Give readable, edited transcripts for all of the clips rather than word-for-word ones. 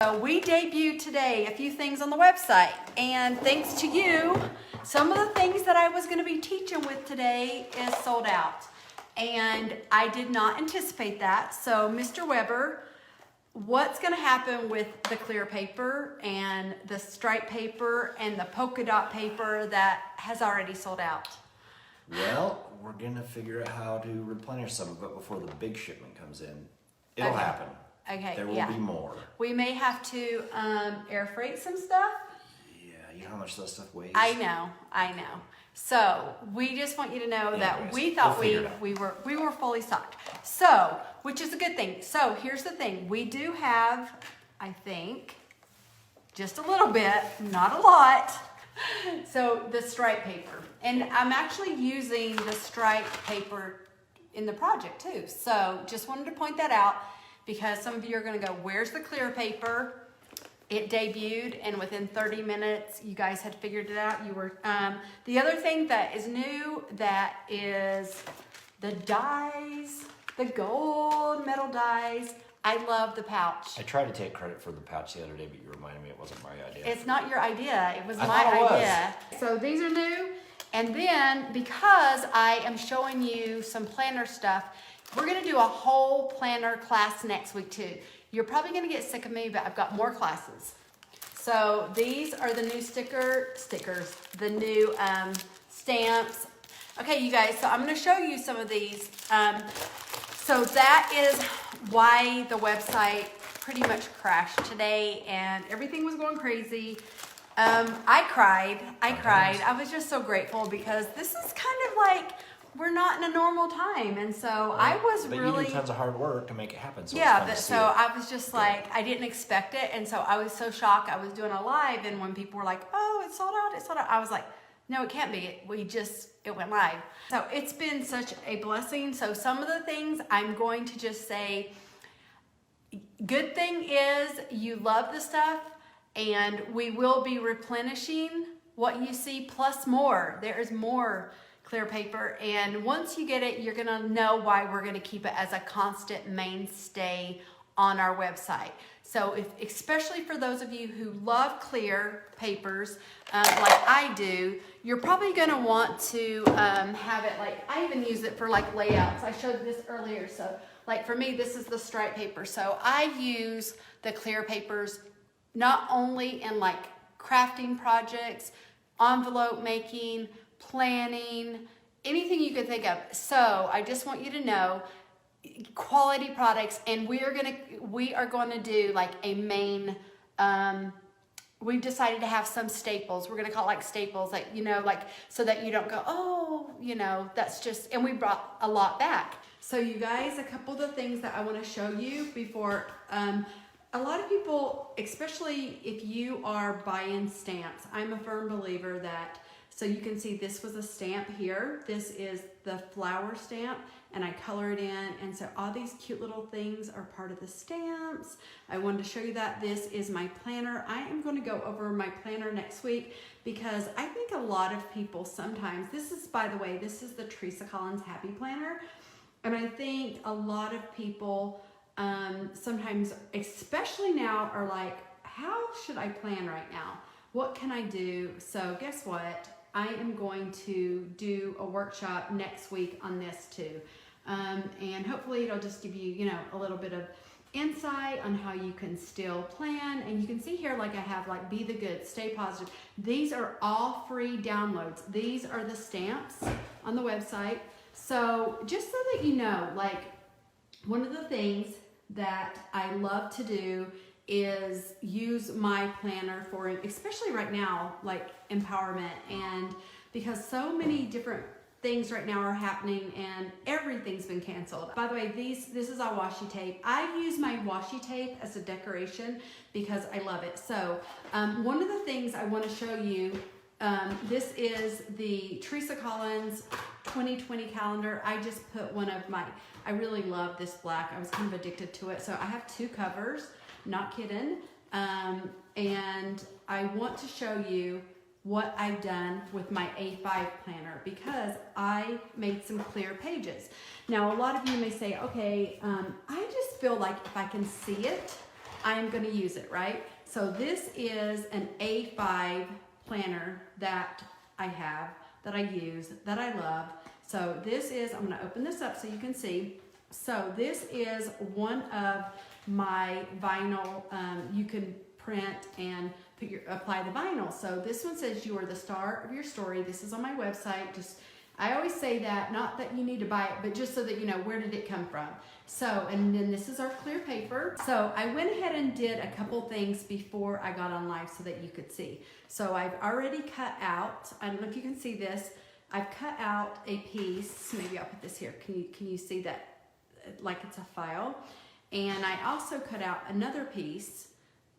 So we debuted today a few things on the website, and thanks to you, some of the things that I was going to be teaching with today is sold out. And I did not anticipate that. So Mr. Weber, what's going to happen with the clear paper and the stripe paper and the polka dot paper that has already sold out? Well, we're going to figure out how to replenish some of it before the big shipment comes in. It'll happen. Okay, there will be more. We may have to air freight some stuff. Yeah, you know how much that stuff weighs? I know. So we just want you to know that we thought we were fully stocked. So, which is a good thing. So here's the thing. We do have, I think, just a little bit, not a lot. So the stripe paper. And I'm actually using the stripe paper in the project too. So just wanted to point that out because some of you are going to go, where's the clear paper? It debuted, and within 30 minutes, you guys had figured it out. You were. The other thing that is new, that is the dies, the gold metal dies. I love the pouch. I tried to take credit for the pouch the other day, but you reminded me it wasn't my idea. It's not your idea. It was my idea. So these are new. And then, because I am showing you some planner stuff, we're going to do a whole planner class next week too. You're probably going to get sick of me, but I've got more classes. So these are the new stickers, the new stamps. Okay, you guys, so I'm going to show you some of these. So that is why the website pretty much crashed today and everything was going crazy. I cried. I was just so grateful because this is kind of like, we're not in a normal time, and so I was really. You do tons of hard work to make it happen. So yeah, but so I was just like, I didn't expect it, and so I was so shocked. I was doing a live, and when people were like, "Oh, it's sold out," I was like, "No, it can't be. It went live." So it's been such a blessing. So some of the things I'm going to just say. Good thing is you love the stuff, and we will be replenishing what you see plus more. There is more clear paper, and once you get it, you're gonna know why we're gonna keep it as a constant mainstay on our website. So especially for those of you who love clear papers, like I do, you're probably gonna want to have it, like I even use it for like layouts. I showed this earlier. So like for me, this is the stripe paper. So I use the clear papers not only in like crafting projects, envelope making, planning, anything you can think of. So I just want you to know quality products, and we are going to do like a main, we've decided to have some staples. We're going to call it like staples, like, you know, like so that you don't go, oh, you know, that's just, and we brought a lot back. So you guys, a couple of the things that I want to show you before, a lot of people, especially if you are buying stamps, I'm a firm believer that. So you can see this was a stamp here. This is the flower stamp, and I color it in. And so all these cute little things are part of the stamps. I wanted to show you that. This is my planner. I am going to go over my planner next week because I think a lot of people sometimes, this is, by the way, this is the TERESA Collins Happy Planner. And I think a lot of people sometimes, especially now, are like, how should I plan right now? What can I do? So guess what? I am going to do a workshop next week on this too. And hopefully it'll just give you, you know, a little bit of insight on how you can still plan. And you can see here, like I have like Be the Good, Stay Positive. These are all free downloads. These are the stamps on the website. So just so that you know, like one of the things that I love to do is use my planner for, especially right now, like empowerment, and because so many different things right now are happening and everything's been canceled. By the way, this is our washi tape. I use my washi tape as a decoration because I love it. So one of the things I want to show you, this is the TERESA Collins 2020 calendar. I just put one of my, I really love this black. I was kind of addicted to it. So I have two covers. Not kidding. And I want to show you what I've done with my A5 planner because I made some clear pages. Now, a lot of you may say, okay, I just feel like if I can see it, I'm gonna use it, right? So this is an A5 planner that I have, that I use, that I love. So this is, I'm gonna open this up so you can see. So this is one of my vinyl, you can print and apply the vinyl. So this one says you are the star of your story. This is on my website. I always say that, not that you need to buy it, but just so that you know where did it come from. So, and then this is our clear paper. So I went ahead and did a couple things before I got on live so that you could see. So I've already cut out, I don't know if you can see this, I've cut out a piece, maybe I'll put this here. Can you see that like it's a file? And I also cut out another piece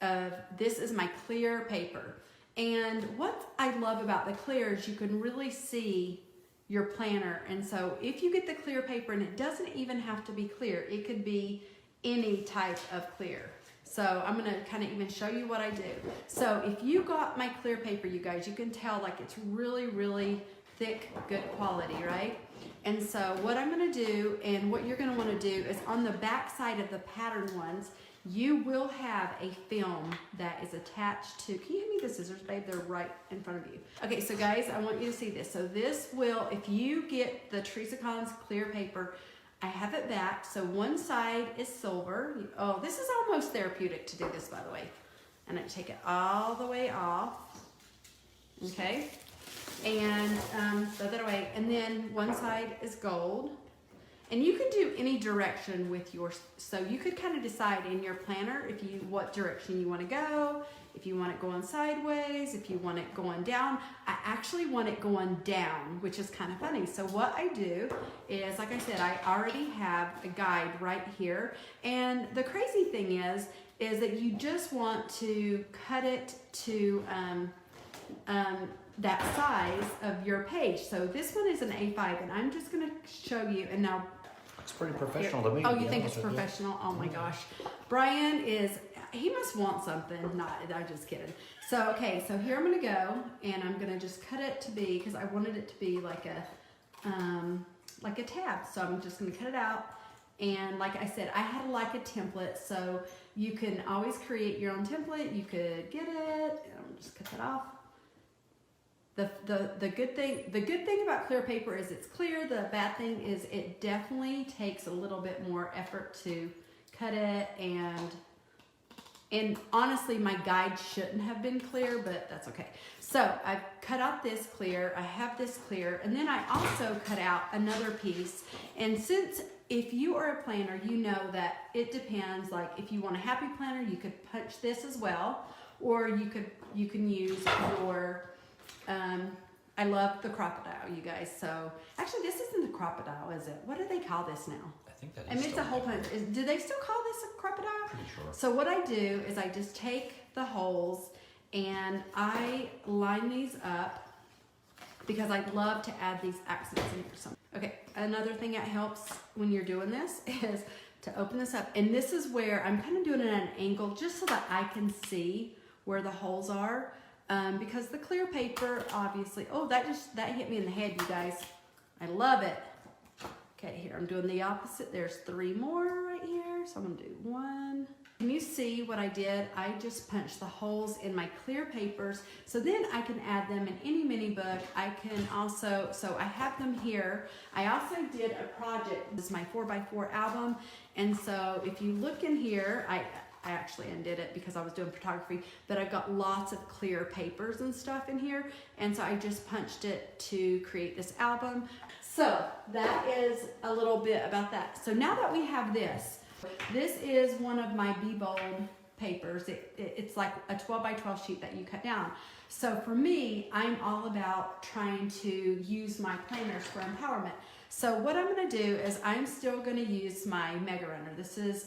of, this is my clear paper. And what I love about the clear is you can really see your planner. And so if you get the clear paper, and it doesn't even have to be clear, it could be any type of clear. So I'm gonna kind of even show you what I do. So if you got my clear paper, you guys, you can tell like it's really, really thick, good quality, right? And so what I'm gonna do, and what you're gonna wanna do, is on the back side of the pattern ones, you will have a film that is attached to, can you hand me the scissors, babe? They're right in front of you. Okay, so guys, I want you to see this. So this will, if you get the TERESA clear paper, I have it back. So one side is silver. Oh, this is almost therapeutic to do this, by the way. And I take it all the way off. Okay, and throw that away. And then one side is gold. And you can do any direction with yours. So you could kind of decide in your planner what direction you want to go, if you want it going sideways, if you want it going down. I actually want it going down, which is kind of funny. So what I do is, like I said, I already have a guide right here. And the crazy thing is that you just want to cut it to that size of your page. So this one is an A5, and I'm just gonna show you, and now It's pretty professional to me. oh, you think it's professional? Oh my gosh. Brian he must want something. I'm just kidding. So, okay, so here I'm gonna go, and I'm gonna just cut it to be, because I wanted it to be like a tab. So I'm just gonna cut it out. And like I said, I had like a template, so you can always create your own template. You could get it, and I'm just cut that off. The good thing about clear paper is it's clear. The bad thing is it definitely takes a little bit more effort to cut it, and honestly my guide shouldn't have been clear, but that's okay. So I've cut out this clear, I have this clear, and then I also cut out another piece. And since if you are a planner, you know that it depends, like if you want a happy planner, you could punch this as well, or you can use your I love the crocodile, you guys. So actually, this isn't the crocodile, is it? What do they call this now? I think that is. I mean, it's a whole bunch. Do they still call this a crocodile? Pretty sure. So what I do is I just take the holes and I line these up because I love to add these accents in here. Okay, another thing that helps when you're doing this is to open this up, and this is where I'm kind of doing it at an angle just so that I can see where the holes are. Because the clear paper, obviously, oh, that hit me in the head, you guys. I love it. Okay, here, I'm doing the opposite. There's 3 more right here, so I'm gonna do 1. Can you see what I did? I just punched the holes in my clear papers, so then I can add them in any mini book. I can also, so I have them here. I also did a project. This is my 4x4 album, and so if you look in here, I actually undid it because I was doing photography, but I've got lots of clear papers and stuff in here, and so I just punched it to create this album. So that is a little bit about that. So now that we have this is one of my Be Bold papers. It's like a 12 by 12 sheet that you cut down. So for me, I'm all about trying to use my planners for empowerment. So what I'm gonna do is I'm still gonna use my Mega Runner. This is,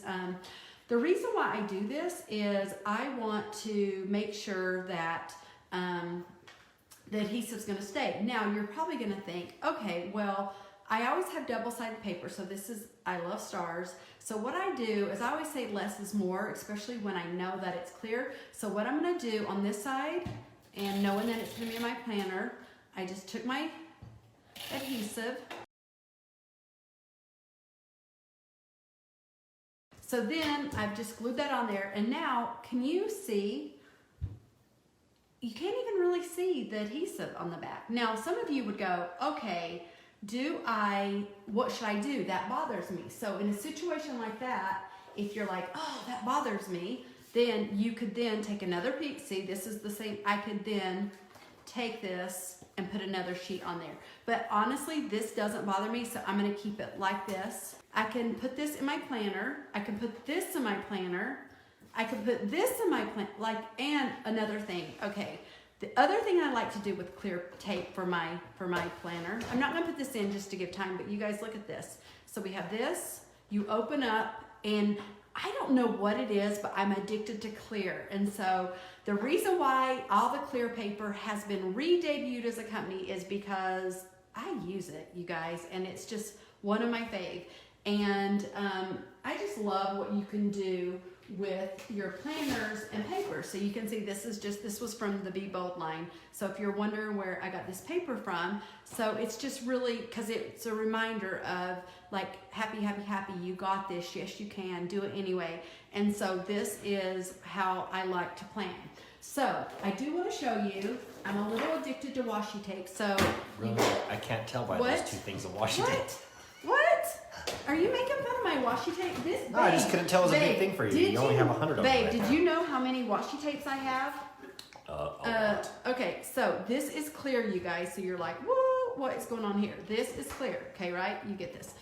the reason why I do this is I want to make sure that the adhesive's gonna stay. Now you're probably gonna think, okay, well, I always have double-sided paper, so this is, I love stars. So what I do is I always say less is more, especially when I know that it's clear. So what I'm gonna do on this side, and knowing that it's gonna be in my planner, I just took my adhesive. So then I've just glued that on there, and now can you see? You can't even really see the adhesive on the back. Now some of you would go, okay, what should I do? That bothers me. So in a situation like that, if you're like, oh, that bothers me, then you could then take another piece. See, this is the same. I could then take this and put another sheet on there. But honestly, this doesn't bother me, so I'm gonna keep it like this. I can put this in my planner. I can put this in my planner. I can put this in my plan, and another thing, okay. The other thing I like to do with clear tape for my planner, I'm not gonna put this in just to give time, but you guys look at this. So we have this, you open up, and I don't know what it is, but I'm addicted to clear. And so the reason why all the clear paper has been re-debuted as a company is because I use it, you guys, and it's just one of my fave. And I just love what you can do with your planners and paper. So you can see this was from the Be Bold line. So if you're wondering where I got this paper from, so it's just really, because it's a reminder of like, happy, happy, happy, you got this, yes you can, do it anyway. And so this is how I like to plan. So I do want to show you, I'm a little addicted to washi tape, so. Really? I can't tell by those two things of washi tape. What? Are you making fun of my washi tape? No, I just couldn't tell it was a big thing for you. You only have 100 of them. Babe, did you know how many washi tapes I have? A lot. Okay, so this is clear, you guys. So you're like, whoa, what is going on here? This is clear, okay, right? You get this.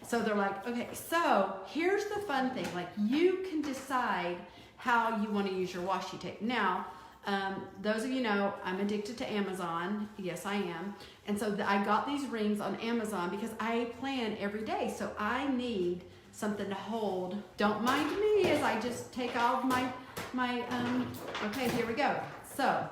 So they're like, okay, so here's the fun thing. Like, you can decide how you want to use your washi tape. Now, those of you know, I'm addicted to Amazon. Yes, I am. And so I got these rings on Amazon because I plan every day. So I need something to hold. Don't mind me as I just take off my okay, here we go. So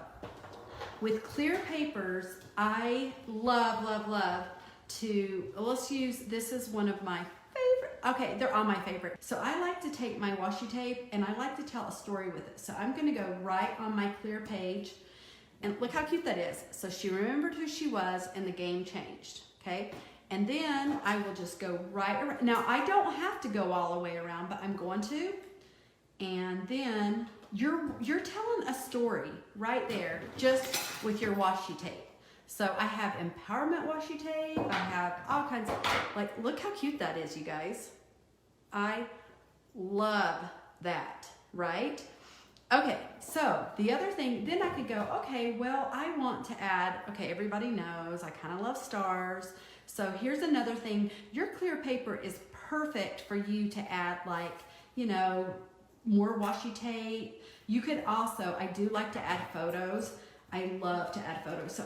with clear papers, I love to, let's use, this is one of my favorite. Okay, they're all my favorite. So I like to take my washi tape and I like to tell a story with it. So I'm gonna go right on my clear page and look how cute that is. So she remembered who she was and the game changed, okay? And then I will just go right around. Now I don't have to go all the way around, but I'm going to. And then you're telling a story right there just with your washi tape. So I have empowerment washi tape. I have all kinds of, like, look how cute that is, you guys. I love that, right? Okay, so the other thing, then I could go, okay, well, I want to add, okay, everybody knows I kind of love stars. So here's another thing. Your clear paper is perfect for you to add, like, you know, more washi tape. You could also, I do like to add photos. I love to add photos. So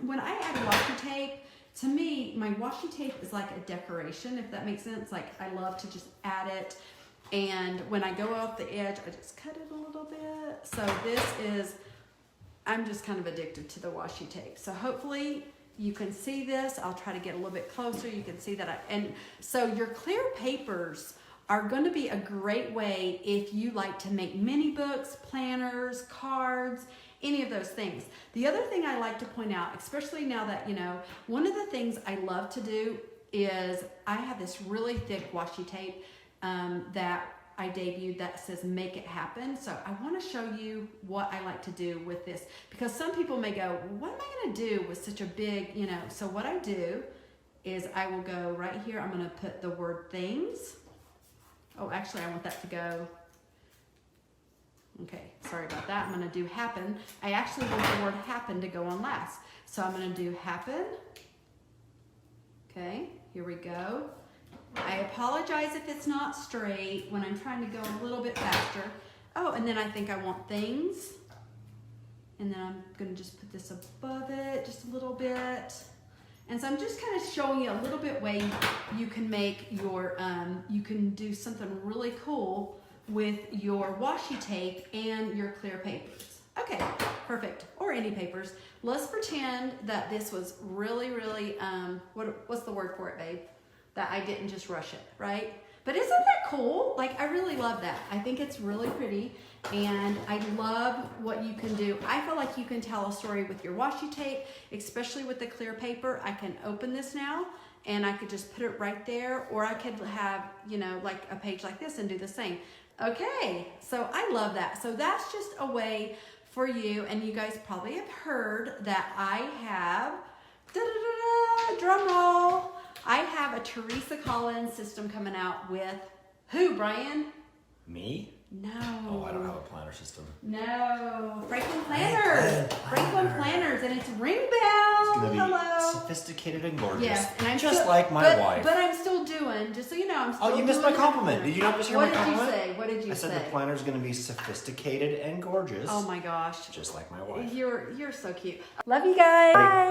when I add washi tape, to me, my washi tape is like a decoration, if that makes sense. Like, I love to just add it. And when I go off the edge, I just cut it a little bit. So this is, I'm just kind of addicted to the washi tape. So hopefully you can see this. I'll try to get a little bit closer. You can see that. And so your clear papers are going to be a great way if you like to make mini books, planners, cards, any of those things. The other thing I like to point out, especially now that, you know, one of the things I love to do is I have this really thick washi tape that I debuted that says make it happen. So I want to show you what I like to do with this, because some people may go, what am I going to do with such a big, you know? So what I do is I will go right here. I'm going to put the word things. Oh, actually I want that to go. Okay, sorry about that. I'm going to do happen. I actually want the word happen to go on last. So I'm going to do happen. Okay, here we go. I apologize if it's not straight when I'm trying to go a little bit faster. Oh, and then I think I want things. And then I'm going to just put this above it just a little bit. And so I'm just kind of showing you a little bit way you can make your, you can do something really cool with your washi tape and your clear papers. Okay, perfect. Or any papers. Let's pretend that this was really, what's the word for it, babe? That I didn't just rush it, right? But isn't that cool? Like, I really love that. I think it's really pretty, and I love what you can do. I feel like you can tell a story with your washi tape, especially with the clear paper. I can open this now, and I could just put it right there, or I could have, you know, like a page like this and do the same. Okay, so I love that. So that's just a way for you, and you guys probably have heard that I have, drum roll, I have a TERESA Collins system coming out with who, Brian? Me? No. Oh, I don't have a planner system. No. Franklin Planners. Franklin Planners, and it's ring bell. It's gonna be Hello. sophisticated and gorgeous. Yes, and I'm just still, like my wife. But I'm still doing, just so you know, I'm still Oh, you missed my doing compliment. Did you not just hear my compliment? What did you say? What did you I say? said the planner's gonna be sophisticated and gorgeous. Oh my gosh. Just like my wife. You're so cute. Love you guys. Bye.